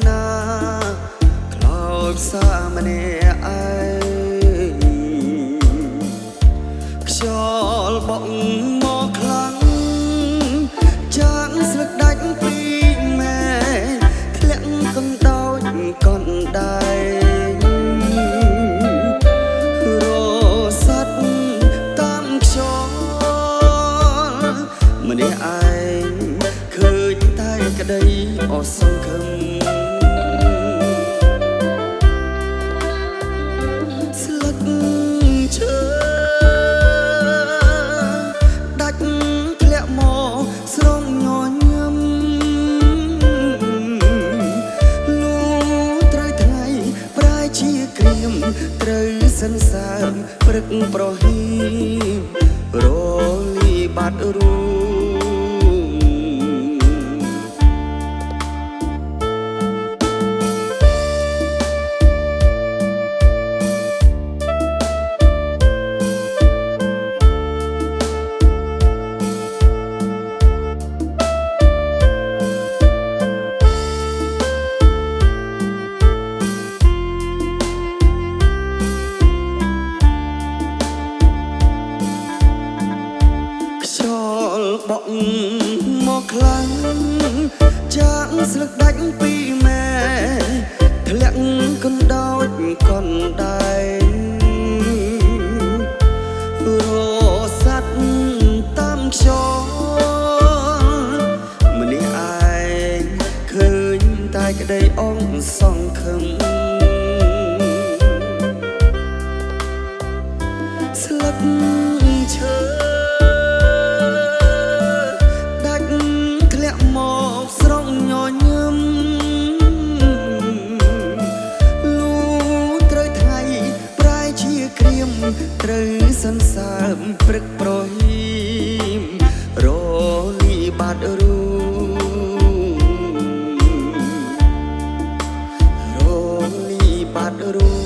ណាខ្លោចផ្សាម្នាក់ឯងខ្យល់បក់មកខ្លាំងចាក់ស្លឹកដាច់ពីម៉ែធ្លាក់កណ្ដោចកណ្ដែងរស័តតាមខ្យល់ម្នាក់ឯងឃើញតែក្តីអស់សង្ឃឹមស្លឹកឈើដាច់ធ្លាក់មកស្រងញញឹមលូត្រូវថ្ងៃប្រែជាក្រៀមត្រូវសន្សើមព្រឹកប្រហីរលីបាត់រូបក់មកខ្លាំងចាក់ស្លឹកដាច់ពីម៉ែធ្លាក់កណ្ដោចកណ្ដែងរស័តតាមខ្យល់ម្នាក់ឯងឃើញតែក្តីអងសង្ឃឹមស្លឹកឈើមកស្រងញញឹមលូត្រូវថ្ងៃប្រែជាក្រៀមត្រូវសន្សើមព្រឹកប្រហីមរលីបាត់រូរលីបាត់រូ